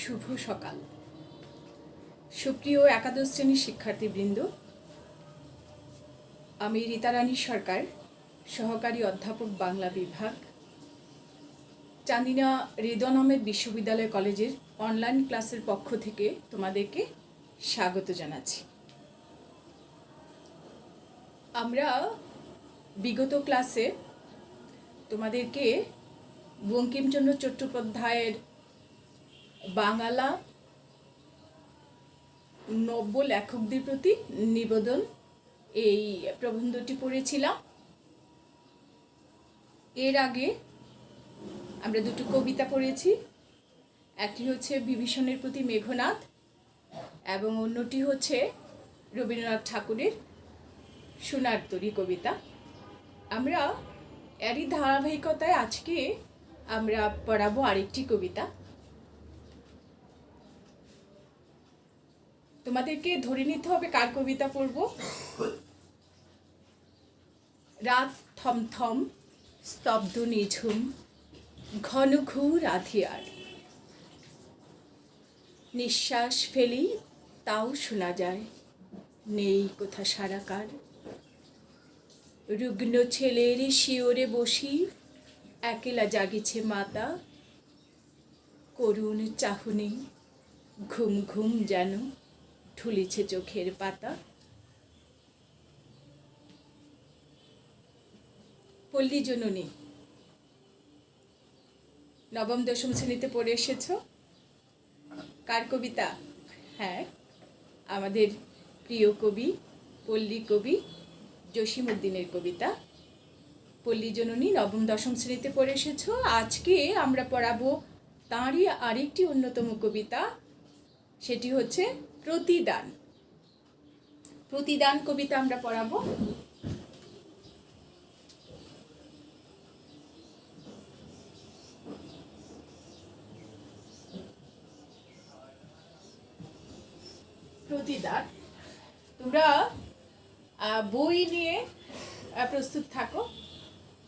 শুভ সকাল। সুপ্রিয় একাদশ শ্রেণীর শিক্ষার্থীবৃন্দ, আমি রীতারানী সরকার, সহকারী অধ্যাপক বাংলা বিভাগ, চান্দিনা রিদওয়ান আহমেদ বিশ্ববিদ্যালয় কলেজের অনলাইন ক্লাসের পক্ষ থেকে তোমাদেরকে স্বাগত জানাচ্ছি। আমরা বিগত ক্লাসে তোমাদেরকে বঙ্কিমচন্দ্র চট্টোপাধ্যায়ের বাংলা নব্য লেখকদের প্রতি নিবেদন এই প্রবন্ধটি পড়েছিলাম। এর আগে আমরা দুটো কবিতা পড়েছি। একটি হচ্ছে বিভীষণের প্রতি মেঘনাদ এবং অন্যটি হচ্ছে রবীন্দ্রনাথ ঠাকুরের সোনার তরী কবিতা। আমরা এরই ধারাবাহিকতায় আজকে আমরা পড়াবো আরেকটি কবিতা। তোমাদেরকে ধরে নিতে হবে কার কবিতা পড়ব। রাত থমথম, স্তব্ধ নিঝুম, ঘন ঘোর আঁধিয়ার, নিঃশ্বাস ফেলি তাও শোনা যায়, নেই কোথা সারাকার। রুগ্ন ছেলের শিওরে বসি, একেলা জাগিছে মাতা, করুণ চাহনি ঘুম ঘুম যেন ঠুলিছে চোখের পাতা। পল্লী জননী নবম দশম শ্রেণীতে পড়ে এসেছ। কার কবিতা? হ্যাঁ, আমাদের প্রিয় কবি পল্লী কবি জসীমউদ্দিনের কবিতা পল্লী জননী নবম দশম শ্রেণীতে পড়ে এসেছ। আজকে আমরা পড়াবো তাঁরই আরেকটি অন্যতম কবিতা, সেটি হচ্ছে প্রতিদান। প্রতিদান কবিতা আমরা পড়াবো। প্রতিদান, তোমরা বই নিয়ে প্রস্তুত থাকো,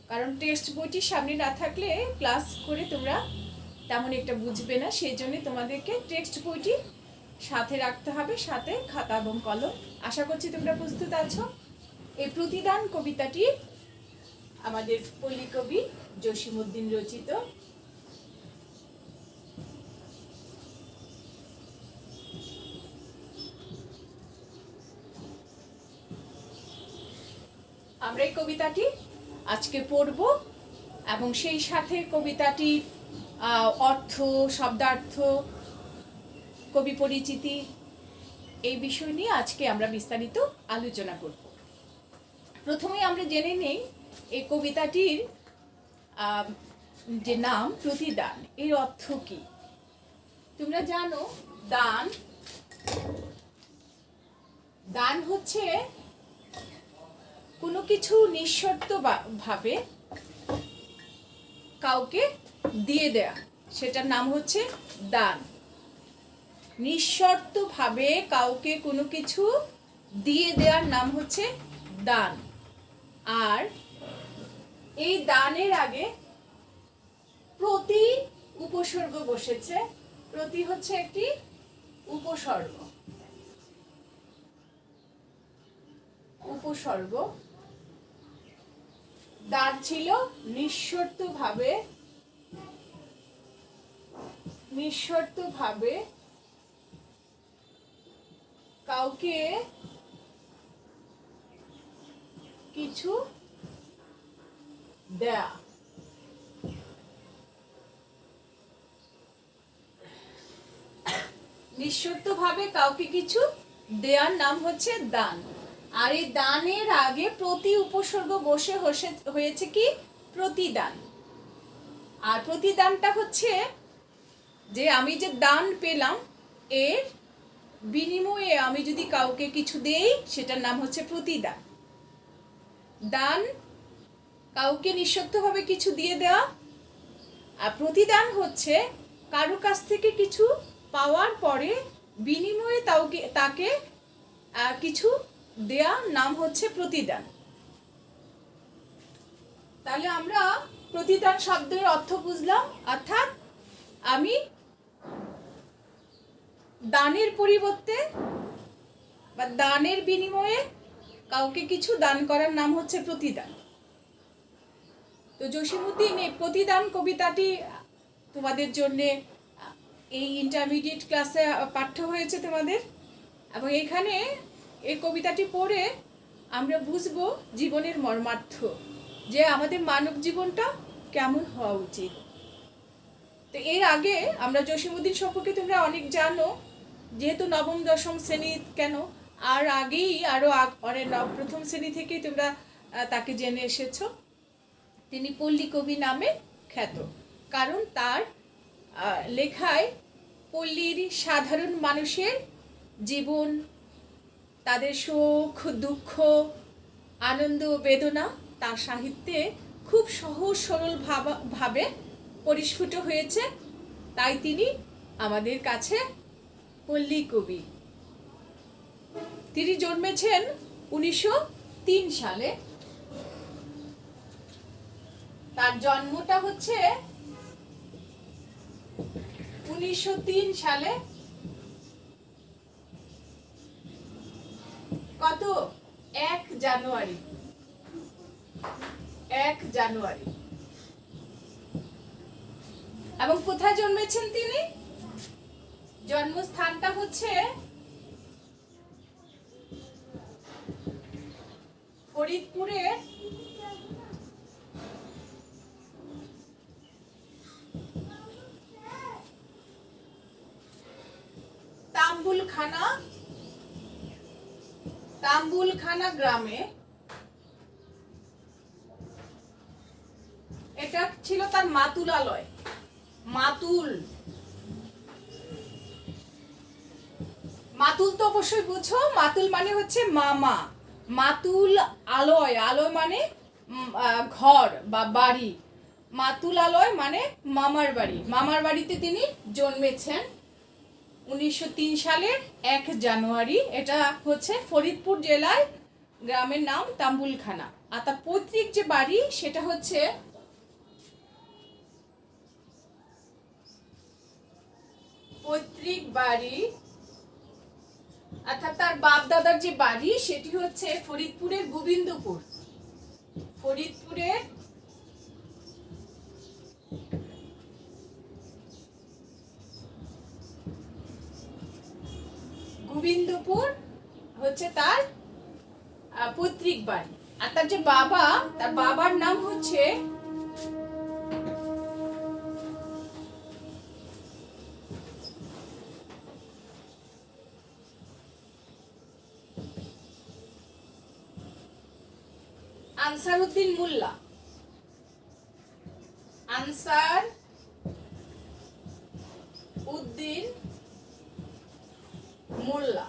কারণ টেক্সট বইটি সামনে না থাকলে ক্লাস করে তোমরা তেমন একটা বুঝবে না। সেই জন্য তোমাদেরকে টেক্সট বইটি সাথে রাখতে হবে, সাথে খাতা এবং কলম। আশা করছি তোমরা প্রস্তুত আছো। এই প্রতিদান কবিতাটি আমাদের পল্লী কবি জসীমউদ্দিন রচিত। আমরা এই কবিতাটি আজকে পড়ব এবং সেই সাথে কবিতাটির অর্থ, শব্দার্থ, কবি পরিচিতি এই বিষয় নিয়ে আজকে আমরা বিস্তারিত আলোচনা করব। প্রথমে আমরা জেনে নেই এই কবিতাটির যে নাম প্রতিদান, এর অর্থ কি। তোমরা জানো দান, দান হচ্ছে কোনো কিছু নিঃশর্ত ভাবে কাউকে দিয়ে দেয়া, সেটার নাম হচ্ছে দান। নিঃশর্ত ভাবে কাউকে কোনো কিছু দিয়ে দেওয়ার নাম হচ্ছে দান। আর এই দানের আগে প্রতি উপসর্গ বসেছে। প্রতি হচ্ছে একটি উপসর্গ। উপসর্গ দান ছিল নিঃশর্ত ভাবে কাউকে কিছু দেয়া। নিঃশর্ত ভাবে কাউকে কিছু দেওয়ার নাম হচ্ছে দান। আর এই দানের আগে প্রতি উপসর্গ বসে হয়েছে কি প্রতিদান। আর প্রতিদানটা হচ্ছে যে আমি যে দান পেলাম এর বিনিময়ে আমি যদি কাউকে কিছু দেই, সেটার নাম হচ্ছে প্রতিদান। দান কাউকে নিঃশর্তভাবে কিছু দিয়ে দেওয়া, আর প্রতিদান হচ্ছে কারো কাছ থেকে কিছু পাওয়ার পরে বিনিময়ে তাকে কিছু দেয়া নাম হচ্ছে প্রতিদান। তাহলে আমরা প্রতিদান শব্দের অর্থ বুঝলাম, অর্থাৎ আমি দানের পরিবর্তে বা দানের বিনিময়ে কাউকে কিছু দান করার নাম হচ্ছে প্রতিদান। তো জসীমউদ্দিন এই প্রতিদান কবিতাটি তোমাদের জন্য এই ইন্টারমিডিয়েট ক্লাসে পাঠ্য হয়েছে তোমাদের, এবং এখানে এই কবিতাটি পড়ে আমরা বুঝবো জীবনের মর্মার্থ, যে আমাদের মানব জীবনটা কেমন হওয়া উচিত। তো এর আগে আমরা জসীমউদ্দিন সম্পর্কে তোমরা অনেক জানো, যেহেতু নবম দশম শ্রেণী কেন, আর আগেই আরও প্রথম শ্রেণী থেকেই তোমরা তাকে জেনে এসেছো। তিনি পল্লী কবি নামে খ্যাত, কারণ তার লেখায় পল্লীর সাধারণ মানুষের জীবন, তাদের সুখ দুঃখ, আনন্দ বেদনা তার সাহিত্যে খুব সহজ সরল ভাবে পরিস্ফুট হয়েছে, তাই তিনি আমাদের কাছে পল্লী কবি। তিনি জন্মেছেন 1903 সালে। তার জন্মটা হচ্ছে 1903 সালে কত 1 জানুয়ারি। এবং কোথায় জন্মেছেন তিনি? জন্মস্থানটা হচ্ছে ফরিদপুরে তাম্বুলখানা গ্রামে। এটা ছিল তার মাতুলালয়। মাতুল তো অবশ্যই বুঝো, মাতুল মানে হচ্ছে মামা। মাতুল আলয়, আলয় মানে ঘর বা বাড়ি। মাতুল আলয় মানে মামার বাড়ি। মামার বাড়িতে তিনি জন্মেছেন 1903 সালের 1 জানুয়ারি। এটা হচ্ছে ফরিদপুর জেলায়, গ্রামের নাম তাম্বুলখানা। আর তার পৈতৃক যে বাড়ি সেটা হচ্ছে অর্থাৎ তার বাপ দাদার যে বাড়ি সেটি হচ্ছে ফরিদপুরের গোবিন্দপুর। গোবিন্দপুর হচ্ছে তার পৈতৃক বাড়ি। আর তার যে তার বাবার নাম হচ্ছে আনসারউদ্দিন মোল্লা। আনসার উদ্দিন মোল্লা।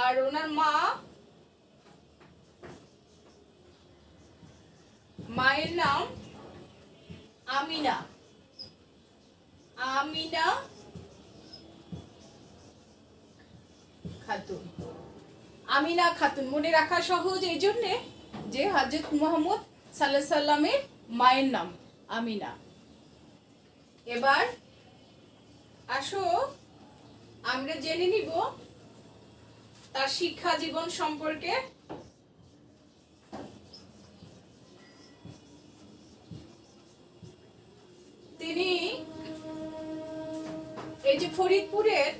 আর ওনার মায়ের নাম আমিনা খাতুন। মনে রাখা সহজ এই জন্যে যে হযরত মুহাম্মদ সাল্লাল্লাহু আলাইহি সাল্লামের মায়ের নাম আমিনা। এবার আসো আমরা জেনে নিব তার শিক্ষা জীবন সম্পর্কে। তিনি এই যে ফরিদপুরের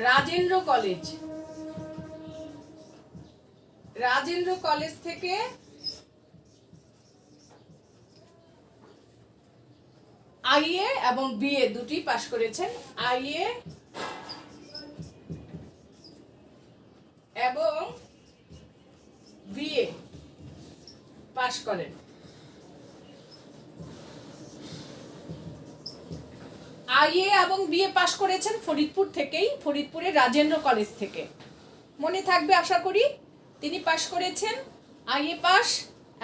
রাজেন্দ্র কলেজ থেকে আইএ এবং বিএ দুটি পাশ করেছেন। আইএ এবং বিএ পাশ করেন। আইএ এবং বিএ পাশ করেছেন ফরিদপুর থেকেই, ফরিদপুরের রাজেন্দ্র কলেজ থেকে। মনে থাকবে আশা করি। তিনি পাশ করেছেন আইএ পাস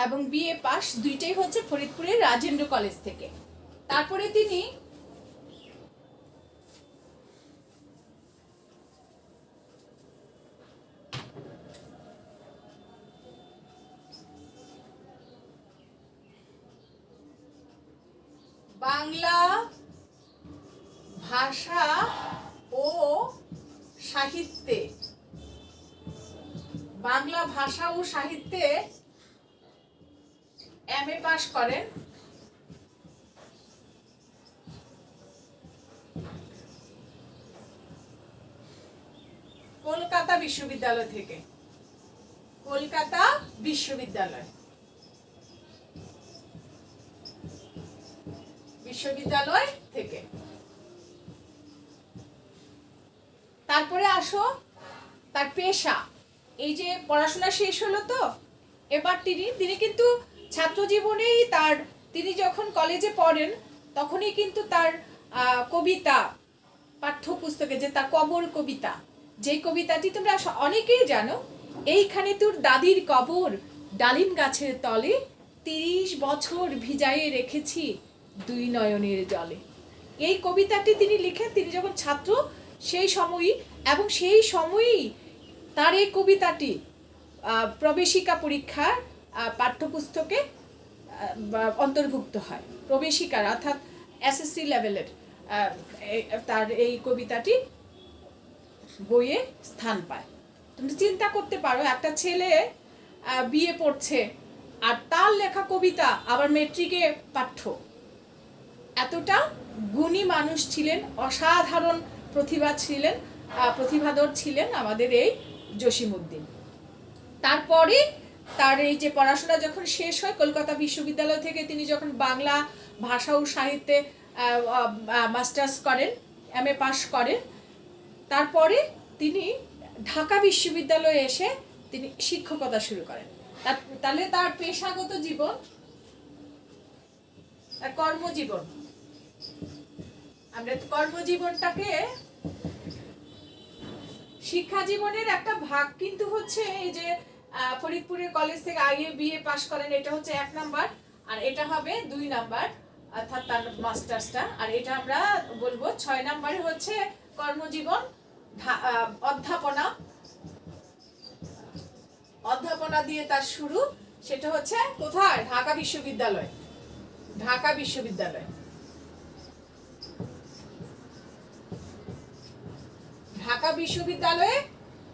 এবং বিএ পাস, দুইটাই হচ্ছে ফরিদপুরের রাজেন্দ্র কলেজ থেকে। তারপরে তিনি বাংলা ভাষা ও সাহিত্যে, বাংলা ভাষা ও সাহিত্যে এমএ পাস করেন। কলকাতা বিশ্ববিদ্যালয় থেকে, কলকাতা বিশ্ববিদ্যালয় থেকে। তারপরে আসো তার পেশা। এই যে পড়াশোনা শেষ হলো, তো এবার তিনি কিন্তু ছাত্র জীবনেই তিনি যখন কলেজে পড়েন তখনই কিন্তু তার কবিতা পাঠ্যপুস্তকে, যে তার কবর কবিতা, যেই কবিতাটি তোমরা অনেকেই জানো, এইখানে তোর দাদির কবর, ডালিম গাছের তলে, 30 বছর ভিজাইয়ে রেখেছি দুই নয়নের জলে। এই কবিতাটি তিনি লিখেন তিনি যখন ছাত্র সেই সময়ই, এবং সেই সময়ই তার এই কবিতাটি প্রবেশিকা পরীক্ষার পাঠ্যপুস্তকে অন্তর্ভুক্ত হয়। প্রবেশিকার অর্থাৎ এসএসসি লেভেলের তার এই কবিতাটি বইয়ে স্থান পায়। তুমি চিন্তা করতে পারো, একটা ছেলে বিএ পড়ছে আর তার লেখা কবিতা আবার মেট্রিকে পাঠ্য। এতটা গুণী মানুষ ছিলেন, অসাধারণ প্রতিভাধর ছিলেন আমাদের এই জসিমউদ্দিন। তারপরে তার এই যে পড়াশোনা যখন শেষ হয়, কলকাতা বিশ্ববিদ্যালয় থেকে তিনি যখন বাংলা ভাষা ও সাহিত্যে মাস্টার্স করেন, এমএ পাস করেন, তারপরে তিনি ঢাকা বিশ্ববিদ্যালয়ে এসে তিনি শিক্ষকতা শুরু করেন। তাহলে তার পেশাগত জীবন, তার কর্মজীবন, আমরা কর্মজীবনটাকে শিক্ষা জীবনের একটা ভাগ কিন্তু হচ্ছে এই যে ফরিদপুরের কলেজ থেকে আইএ বিএ পাস করেন, এটা হচ্ছে 1 নাম্বার, আর এটা হবে 2 নাম্বার অর্থাৎ তার মাস্টার্সটা। আর এটা আমরা বলবো 6 নাম্বারে হচ্ছে কর্মজীবন, অধ্যাপনা দিয়ে তার শুরু। সেটা হচ্ছে কোথায়? ঢাকা বিশ্ববিদ্যালয়। ঢাকা বিশ্ববিদ্যালয় ঢাকা বিশ্ববিদ্যালয়ে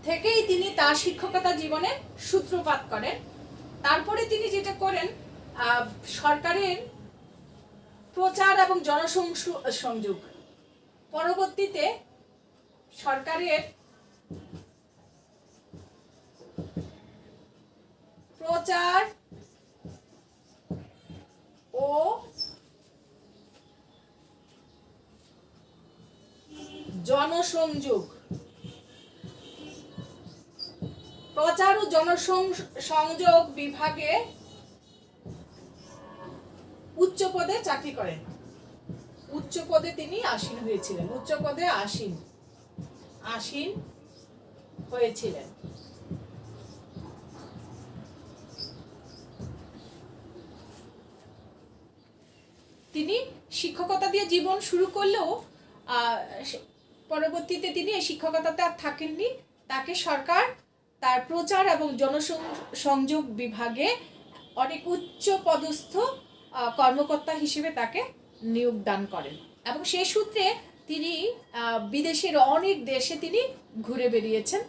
থেকেই তিনি তার শিক্ষকতা জীবনে সূত্রপাত করেন। তারপরে তিনি যেটা করেন, সরকারের প্রচার এবং জনসংযোগ, পরবর্তীতে সরকারের প্রচার ও জনসংযোগ, প্রচার ও জনসংযোগ বিভাগে উচ্চ পদে চাকরি করেন। উচ্চ পদে তিনি আসীন হয়েছিলেন, উচ্চ পদে আসীন হয়েছিলেন। তিনি শিক্ষকতা দিয়ে জীবন শুরু করলেও পরবর্তীতে তিনি এই শিক্ষকতাতে আর থাকেননি। তাকে সরকার তার প্রচার এবং জনসংযোগ বিভাগে অনেক উচ্চ পদস্থ কর্মকর্তা হিসেবে তাকে নিয়োগ দান করেন, এবং সেই সূত্রে তিনি বিদেশের অনেক দেশে তিনি ঘুরে বেরিয়েছেন।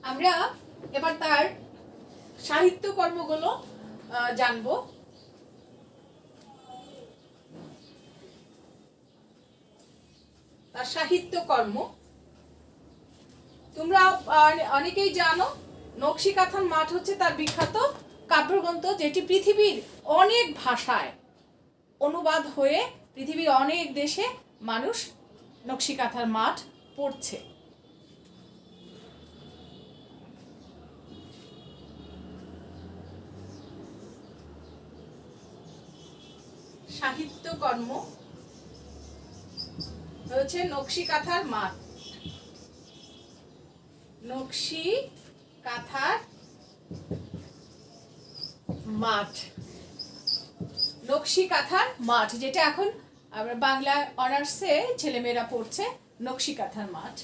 আমরা এবার তার সাহিত্য কর্মগুলো জানবো। তার সাহিত্য কর্ম তোমরা অনেকেই জানো, নকশিকাঁথার মাঠ হচ্ছে তার বিখ্যাত কাব্যগ্রন্থ, যেটি পৃথিবীর অনেক ভাষায় অনুবাদ হয়ে পৃথিবীর অনেক দেশে মানুষ নকশিকাঁথার মাঠ পড়ছে। সাহিত্য কর্ম হচ্ছে নকশিকাঁথার মাঠ। নকশিকাঁথার মাঠ, নকশিকাঁথার মাঠ, যেটা এখন আমরা বাংলা অনার্সে ছেলেমেয়েরা পড়ছে, নকশিকাঁথার মাঠ।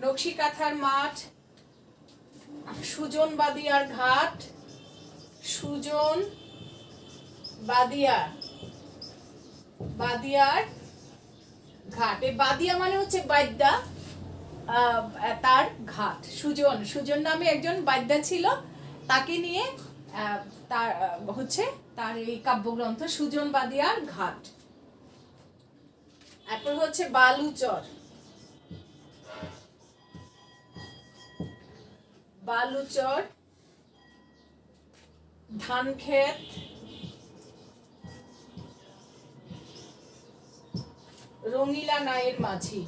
নকশিকাঁথার মাঠ, সুজন বাদিয়ার ঘাট, সুজন বাদিয়ার বাদিয়ার ঘাট। এই বাদিয়া মানে হচ্ছে বাদ্যা, তার ঘাট। সুজন নামে একজন বাদ্যা ছিল, তাকে নিয়ে তার হচ্ছে তার এই কাব্যগ্রন্থ সুজন বাদিয়ার ঘাট। এরপর হচ্ছে বালুচর। ধানক্ষেত, রঙিলা নায়ের মাঝি।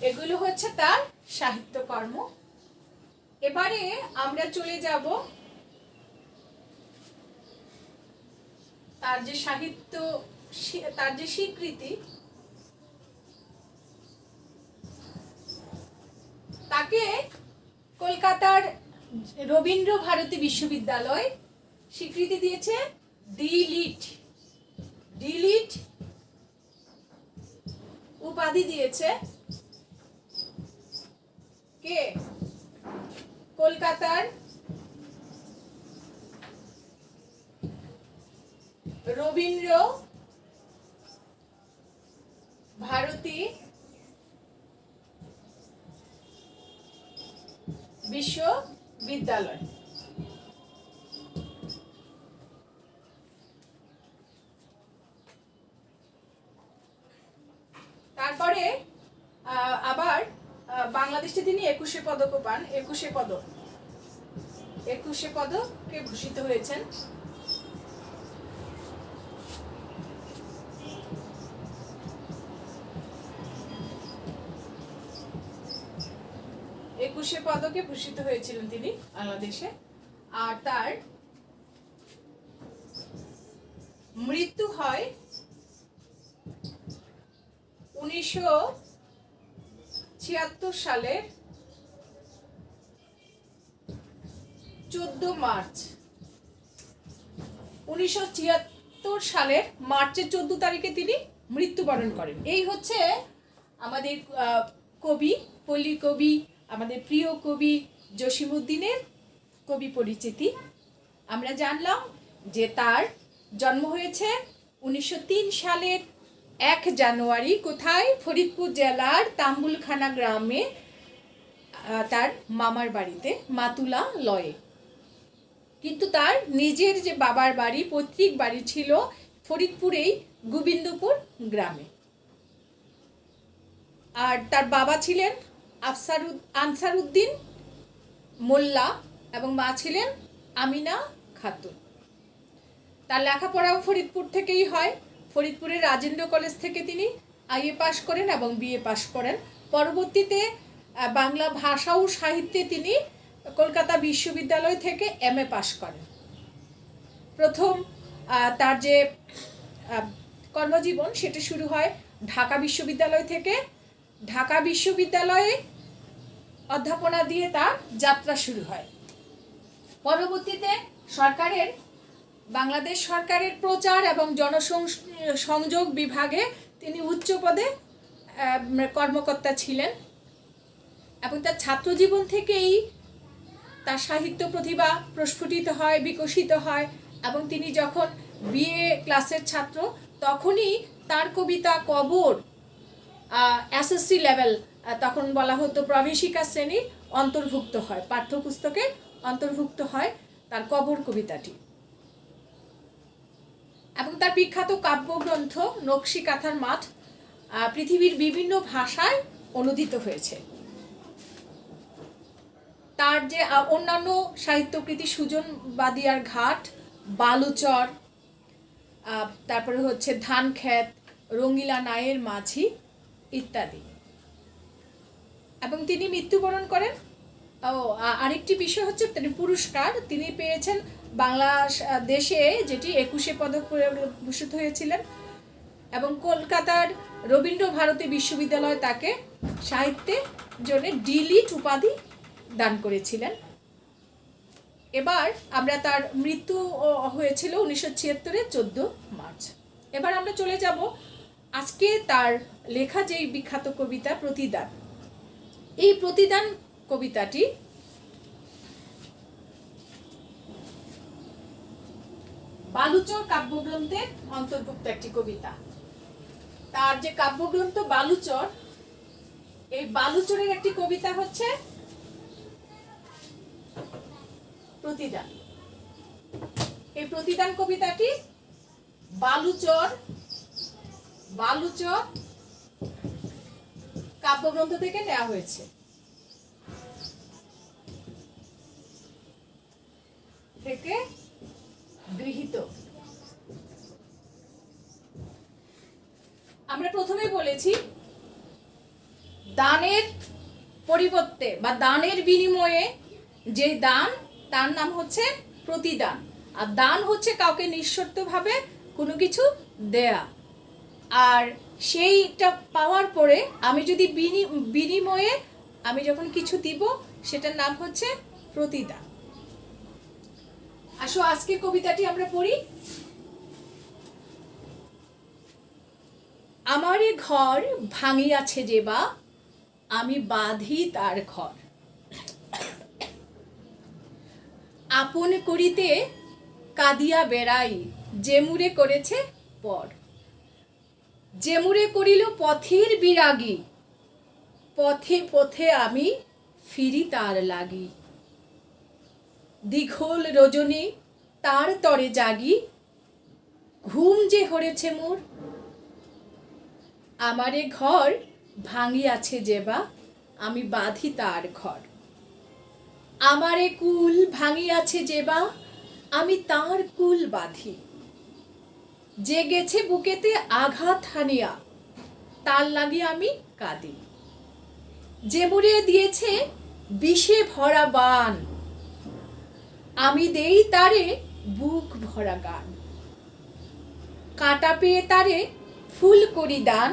এগুলো হচ্ছে তার সাহিত্যকর্ম। এবারে আমরা চলে যাব তার যে সাহিত্য, তার যে স্বীকৃতি, তাকে কলকাতার রবীন্দ্র ভারতী বিশ্ববিদ্যালয় স্বীকৃতি দিয়েছে ডিলিট উপাধি দিয়েছে। কে? কলকাতার রবীন্দ্র ভারতী বিশ্ববিদ্যালয়। তারপরে আবার বাংলাদেশে তিনি 21 পদকও পান। 21 পদকে ভূষিত হয়েছেন। পদকে ভূষিত হয়েছিলেন তিনি বাংলাদেশে। আর তার মৃত্যু হয় 1976 সালের 14 মার্চ। 1976 সালের মার্চের 14 তারিখে তিনি মৃত্যুবরণ করেন। এই হচ্ছে আমাদের কবি, পল্লী কবি, আমাদের প্রিয় কবি জসিমউদ্দিনের কবি পরিচিতি। আমরা জানলাম যে তার জন্ম হয়েছে 1903 সালের 1 জানুয়ারি। কোথায়? ফরিদপুর জেলার তাম্বুলখানা গ্রামে, তার মামার বাড়িতে, মাতুলা লয়ে। কিন্তু তার নিজের যে বাবার বাড়ি, পৈতৃক বাড়ি ছিল ফরিদপুরেই গোবিন্দপুর গ্রামে। আর তার বাবা ছিলেন আনসারউদ্দিন মোল্লা এবং মা ছিলেন আমিনা খাতুন। তার লেখাপড়াও ফরিদপুর থেকেই হয়। ফরিদপুরের রাজেন্দ্র কলেজ থেকে তিনি আইএ পাশ করেন এবং বিএ পাশ করেন। পরবর্তীতে বাংলা ভাষা ও সাহিত্যে তিনি কলকাতা বিশ্ববিদ্যালয় থেকে এমএ পাশ করেন। প্রথম তার যে কর্মজীবন সেটা শুরু হয় ঢাকা বিশ্ববিদ্যালয় থেকে। ঢাকা বিশ্ববিদ্যালয়ে অধ্যাপনা দিয়ে তার যাত্রা শুরু হয়। পরবর্তীতে বাংলাদেশ সরকারের প্রচার এবং জনসংযোগ বিভাগে তিনি উচ্চ পদে কর্মকর্তা ছিলেন এবং তার ছাত্রজীবন থেকেই তার সাহিত্য প্রতিভা প্রস্ফুটিত হয়, বিকশিত হয়। এবং তিনি যখন বিএ ক্লাসের ছাত্র, তখনই তার কবিতা কবর এসএসসি লেভেল, তখন বলা হতো প্রবেশিকা শ্রেণী, অন্তর্ভুক্ত হয়, পাঠ্যপুস্তকে অন্তর্ভুক্ত হয় তার কবর কবিতাটি। এবং তার বিখ্যাত কাব্যগ্রন্থ নকশি কাঁথার মাঠ পৃথিবীর বিভিন্ন ভাষায় অনুদিত হয়েছে। তার যে অন্যান্য সাহিত্যকৃতি সুজন বাদিয়ার ঘাট, বালুচর, তারপরে হচ্ছে ধানক্ষেত, রঙিলা নায়ের মাঝি ইত্যাদি। এবং তিনি মৃত্যুবরণ করেন। আরেকটি বিষয় হচ্ছে তিনি পুরস্কার তিনি পেয়েছেন বাংলাদেশে, যেটি 21 পদক ভূষিত হয়েছিলেন। এবং কলকাতার রবীন্দ্র ভারতী বিশ্ববিদ্যালয় তাকে সাহিত্যের জন্য ডিলিট উপাধি দান করেছিলেন। এবার আমরা তার মৃত্যু হয়েছিল 1976-এর 14 মার্চ। এবার আমরা চলে যাব আজকে তার লেখা যেই বিখ্যাত কবিতা প্রতিদান। এই প্রতিদান কবিতাটি বালুচর কাব্যগ্রন্থের অন্তর্ভুক্ত একটি কবিতা। তার যে কাব্যগ্রন্থ বালুচর, এই বালুচরের একটি কবিতা হচ্ছে প্রতিদান। এই প্রতিদান কবিতাটি বালুচর কাব্যগ্রন্থ থেকে নেওয়া হয়েছে। থেকে গৃহীত। আমরা প্রথমে বলেছি দানের পরিবর্তে বা দানের বিনিময়ে যে দান তার নাম হচ্ছে প্রতিদান। আর দান হচ্ছে কাউকে নিঃশর্তভাবে কোনো কিছু দেয়া। আর সেইটা পাওয়ার পরে আমি যদি বিনিময়ে আমি যখন কিছু দিব সেটার নাম হচ্ছে প্রতিদান। আসো আজকের কবিতাটি আমরা পড়ি। আমারে ঘর ভাঙিয়াছে যে বা, আমি বাঁধি তার ঘর। আপন করিতে কাঁদিয়া বেড়াই, যে মুরে করেছে পর। যে মুরে করিল পথের বিরাগী, পথে পথে আমি ফিরি তার লাগি। দীঘল রজনী তার তরে জাগি, ঘুম যে হরেছে মোর। আমারে ঘর ভাঙিয়াছে যেবা, আমি বাঁধি তার ঘর। আমারে কুল ভাঙিয়াছে যেবা, আমি তার কুল বাঁধি। যে গেছে বুকেতে আঘাত হানিয়া, তার লাগি আমি কাঁদি। যে মুড়ে দিয়েছে বিষে ভরা বান, আমি দেই তারে বুক ভরা গান। কাঁটা পেয়ে তারে ফুল করি দান,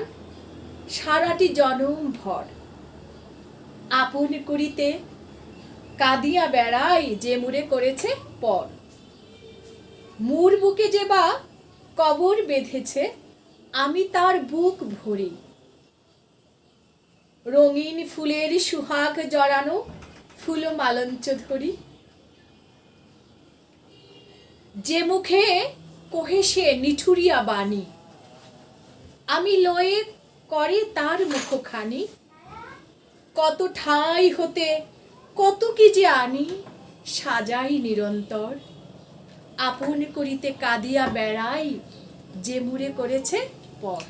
সারাটি জনম ভর। আপন করিতে কাঁদিয়া বেড়াই, যে মুড়ে করেছে পর। মুর বুকে যে বা কবর বেঁধেছে, আমি তার বুক ভরি। রঙিন ফুলের সুহাগ জড়ানো ফুল মালঞ্চ ধরি। যে মুখে কহে সে নিঠুরিয়া বাণী, আমি লয়ে করে তার মুখখানি। কত ঠাঁই হতে কত কি যে আনি, সাজাই নিরন্তর। আপন করিতে কাঁদিয়া বেড়াই, যে মুড়ে করেছে পর।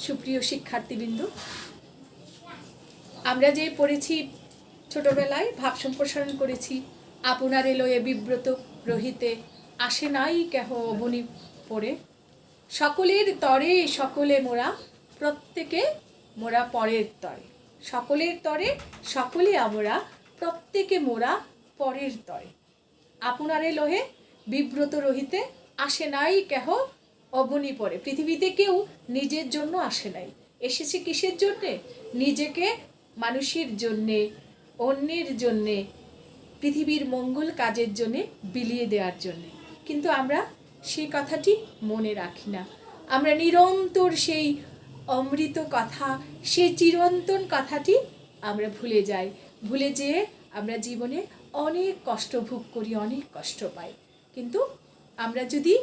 সুপ্রিয় শিক্ষার্থীবৃন্দ, আমরা যে পড়েছি ছোটবেলায়, ভাব সম্প্রসারণ করেছি। আপনারে লয়ে বিব্রত রহিতে, আসে নাই কেহ বনি পড়ে। সকলের তরে সকলে মোরা, প্রত্যেকে মোরা পরের তরে। সকলের তরে সকলে আমরা, প্রত্যেকে মোরা পরের তরে। আপনারে লোহে বিব্রত রহিতে, আসে নাই কেহ অবনি পরে। পৃথিবীতে কেউ নিজের জন্য আসে নাই, এসেছে কিসের জন্যে? নিজেকে মানুষের জন্যে, অন্যের জন্যে, পৃথিবীর মঙ্গল কাজের জন্যে বিলিয়ে দেওয়ার জন্যে। কিন্তু আমরা সেই কথাটি মনে রাখি না। আমরা নিরন্তর সেই অমৃত কথা, সেই চিরন্তন কথাটি আমরা ভুলে যাই। ভুলে যেয়ে আমরা জীবনে অনেক কষ্ট ভোগ করি, অনেক কষ্ট পাই। কিন্তু আমরা যদি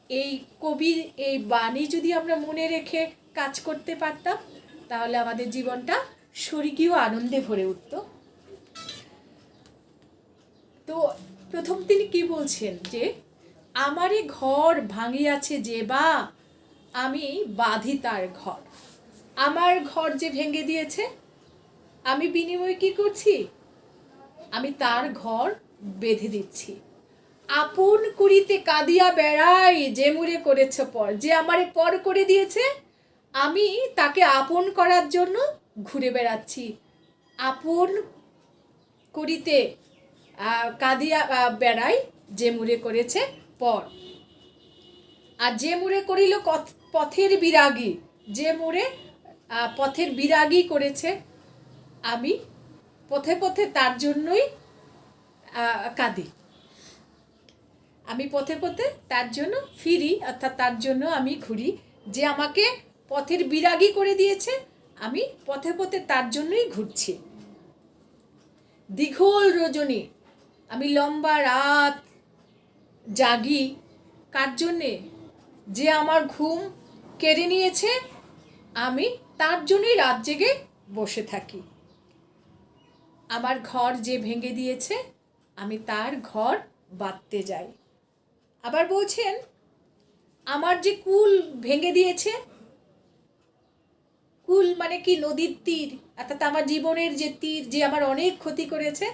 এই কবির এই বাণী যদি আমরা মনে রেখে কাজ করতে পারতাম, তাহলে আমাদের জীবনটা স্বর্গীয় আনন্দে ভরে উঠত। তো প্রথম তিনি কি বলছেন যে আমারে ঘর ভাঙিয়াছে যে বা, আমি বাঁধি তার ঘর। আমার ঘর যে ভেঙে দিয়েছে, আমি বিনিময়ে কি করছি? আমি তার ঘর বেঁধে দিচ্ছি। আপন করিতে কাঁদিয়া বেড়াই, যে মুড়ে করেছে পর। যে আমারে পর করে দিয়েছে, আমি তাকে আপন করার জন্য ঘুরে বেড়াচ্ছি। আপন করিতে কাঁদিয়া বেড়াই, যে মুড়ে করেছে পর। আর যে মুড়ে করিল পথের বিরাগী, যে মুড়ে পথের বিরাগী করেছে, আমি পথে পথে তার জন্যই কাঁদি। আমি পথে পথে তার জন্য ফিরি, অর্থাৎ তার জন্য আমি ঘুরি। যে আমাকে পথের বিরাগী করে দিয়েছে, আমি পথে পথে তার জন্যই ঘুরছি। দীঘল রজনী, আমি লম্বা রাত জাগি কার জন্যে? যে আমার ঘুম কেড়ে নিয়েছে, আমি তার জন্যই রাত জেগে বসে থাকি। আমার ঘর যে ভেঙে দিয়েছে, আমি তার ঘর বাঁধতে যাই। আবার বলছেন, আমার যে কুল ভেঙে দিয়েছে, কুল মানে কি? নদীর তীর, অর্থাৎ আমার জীবনের যে তীর, যে আমার অনেক ক্ষতি করেছে,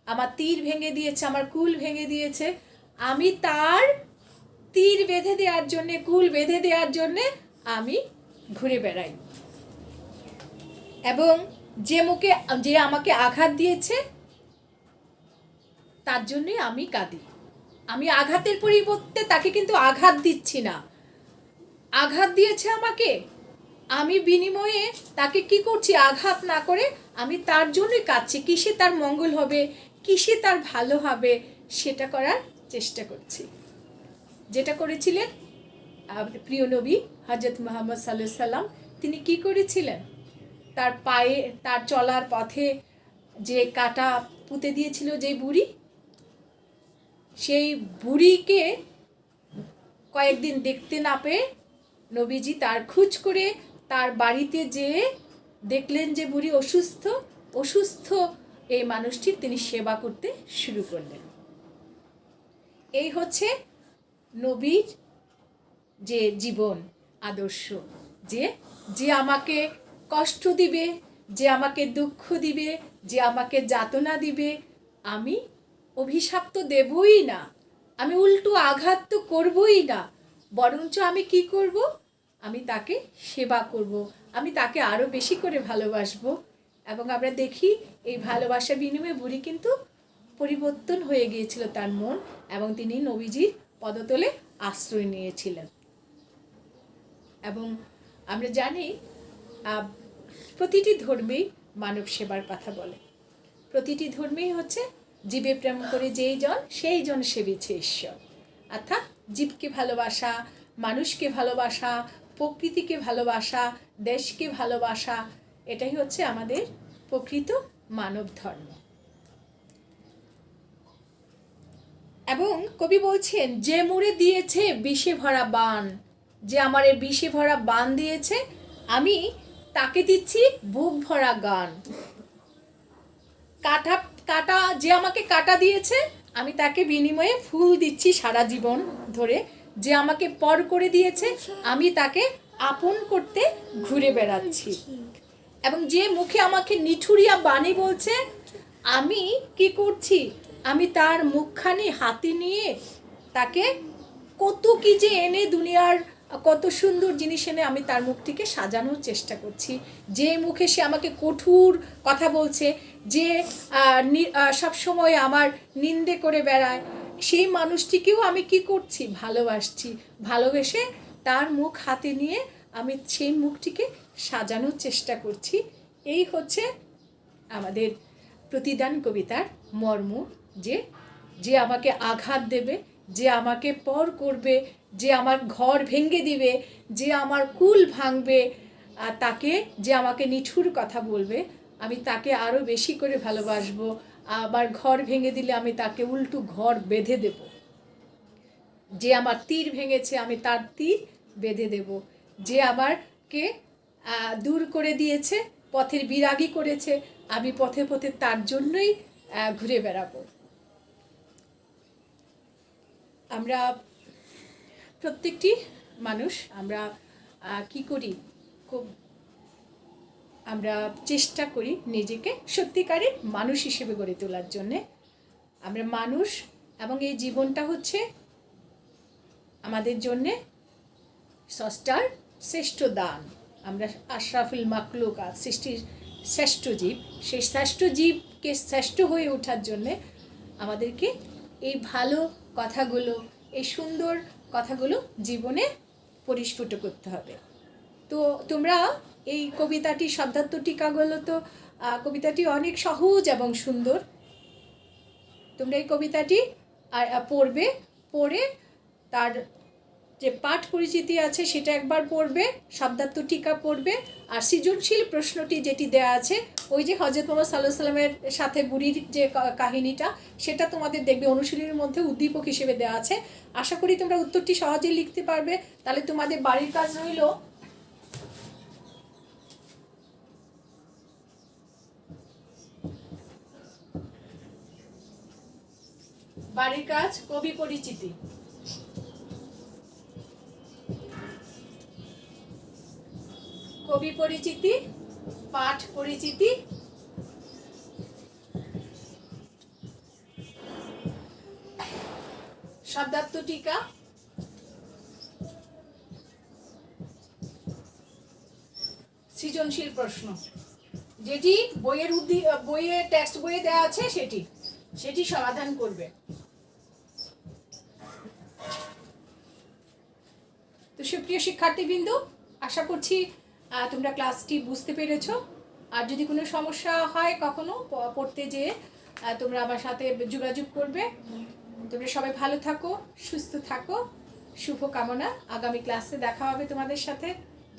আমার তীর ভেঙে দিয়েছে, আমার কুল ভেঙে দিয়েছে, আমি তার তীর বেঁধে দেওয়ার জন্যে, কুল বেঁধে দেওয়ার জন্যে আমি ঘুরে বেড়াই। এবং যে আমাকে আঘাত দিয়েছে, তার জন্যে আমি কাঁদি। আমি আঘাতের পরিবর্তে তাকে কিন্তু আঘাত দিচ্ছি না। আঘাত দিয়েছে আমাকে, আমি বিনিময়ে তাকে কি করছি? আঘাত না করে আমি তার জন্যই কাঁদছি। কিসে তার মঙ্গল হবে, কিসে তার ভালো হবে, সেটা করার চেষ্টা করছি। যেটা করেছিলেন প্রিয় নবী হযরত মুহাম্মদ সাল্লাল্লাহু আলাইহি সাল্লাম, তিনি কি করেছিলেন? তার পায়ে, তার চলার পথে যে কাটা পুঁতে দিয়েছিল যে বুড়ি, সেই বুড়িকে কয়েকদিন দেখতে না পেয়ে নবীজি তার খোঁজ করে তার বাড়িতে যেয়ে দেখলেন যে বুড়ি অসুস্থ এই মানুষটির তিনি সেবা করতে শুরু করলেন। এই হচ্ছে নবীর যে জীবন আদর্শ, যে আমাকে কষ্ট দিবে, যে আমাকে দুঃখ দিবে, যে আমাকে যাতনা দিবে, আমি অভিশাপ তো দেবই না, আমি উল্টো আঘাত তো করবই না, বরঞ্চ আমি কি করব? আমি তাকে সেবা করব, আমি তাকে আরও বেশি করে ভালোবাসবো। এবং আমরা দেখি এই ভালোবাসা বিনিময়ে বুড়ি কিন্তু পরিবর্তন হয়ে গিয়েছিল তার মন, এবং তিনি নবীজির পদতলে আশ্রয় নিয়েছিলেন। এবং আমরা জানি প্রতিটি ধর্মেই মানব সেবার কথা বলে। প্রতিটি ধর্মেই হচ্ছে জীবে প্রেম করে যেই জন সেই জন সেবিছে ঈশ্বর। অর্থাৎ জীবকে ভালোবাসা, মানুষকে ভালোবাসা, প্রকৃতিকে ভালোবাসা, দেশকে ভালোবাসা, এটাই হচ্ছে আমাদের প্রকৃত মানব ধর্ম। এবং কবি বলছেন, যে মুড়ে দিয়েছে বিষে ভরা বান, যে আমার এই বিষে ভরা বান দিয়েছে, আমি তাকে দিচ্ছি বুক ভরা গান। কাটা যে আমাকে কাটা দিয়েছে, আমি তাকে বিনিময়ে ফুল দিচ্ছি সারা জীবন ধরে। যে আমাকে পর করে দিয়েছে, আমি তাকে আপন করতে ঘুরে বেড়াচ্ছি। এবং যে মুখে আমাকে নিঠুরিয়া বাণী বলছে, আমি কি করছি? আমি তার মুখখানি হাতে নিয়ে তাকে কত কি যে এনে, দুনিয়ার কত সুন্দর জিনিস এনে আমি তার মুখটিকে সাজানোর চেষ্টা করছি। যে মুখে সে আমাকে কঠোর কথা বলছে, যে সবসময় আমার নিন্দে করে বেড়ায়, সেই মানুষটিকেও আমি কি করছি? ভালোবাসছি। ভালোবেসে তার মুখ হাতে নিয়ে আমি সেই মুখটিকে সাজানোর চেষ্টা করছি। এই হচ্ছে আমাদের প্রতিদান কবিতার মর্ম, যে আমাকে আঘাত দেবে, যে আমাকে পর করবে, যে আমার ঘর ভেঙে দিবে, যে আমার কুল ভাঙবে, তাকে, যে আমাকে নিঠুর কথা বলবে, আমি তাকে আরও বেশি করে ভালোবাসবো। আবার ঘর ভেঙে দিলে আমি তাকে উল্টো ঘর বেঁধে দেব। যে আমার তীর ভেঙেছে, আমি তার তীর বেঁধে দেব। যে আমাকে দূর করে দিয়েছে, পথের বিরাগী করেছে, আমি পথে পথে তার জন্যই ঘুরে বেড়াবো। আমরা প্রত্যেকটি মানুষ আমরা কি করি? খুব আমরা চেষ্টা করি নিজেকে সত্যিকারের মানুষ হিসেবে গড়ে তোলার জন্যে। আমরা মানুষ, এবং এই জীবনটা হচ্ছে আমাদের জন্যে স্রষ্টার শ্রেষ্ঠ দান। আমরা আশরাফুল মাখলুকাত, সৃষ্টির শ্রেষ্ঠ জীব। সেই শ্রেষ্ঠ জীবকে শ্রেষ্ঠ হয়ে ওঠার জন্যে আমাদেরকে এই ভালো কথাগুলো, এই সুন্দর কথাগুলো জীবনে পরিস্ফুট করতে হবে। তো তোমরা এই কবিতাটি, শব্দার্থ টিকাগুলো, তো কবিতাটি অনেক সহজ এবং সুন্দর। তোমরা এই কবিতাটি পড়বে, পড়ে তার যে পাঠ পরিচিতি আছে সেটা একবার পড়বে, শব্দার্থ টিকা পড়বে, আর সৃজনশীল প্রশ্নটি যেটি দেওয়া আছে ওই যে হজরত মোহাম্মদ সাল্লাল্লাহু আলাইহি সাল্লামের সাথে বুড়ির যে কাহিনীটা, সেটা তোমাদের দেখবে অনুশীলনের মধ্যে উদ্দীপক হিসেবে দেওয়া আছে। আশা করি তোমরা উত্তরটি সহজেই লিখতে পারবে। তাহলে তোমাদের বাড়ির কাজ রইল কবি পরিচিতি। কবি পরিচিতি, পাঠ পরিচিতি, শব্দার্থ টিকা, সৃজনশীল প্রশ্ন, যেটি বইয়ের টেক্সট বইয়ে দেওয়া আছে সেটি সমাধান করবে। তো সুপ্রিয় শিক্ষার্থীবৃন্দ, আশা করছি তোমরা ক্লাসটি বুঝতে পেরেছো। আর যদি কোনো সমস্যা হয় কখনো পড়তে যেয়ে তোমরা আমার সাথে যোগাযোগ করবে। তোমরা সবাই ভালো থাকো, সুস্থ থাকো, শুভ কামনা। আগামী ক্লাসে দেখা হবে তোমাদের সাথে।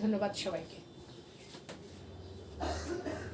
ধন্যবাদ সবাইকে।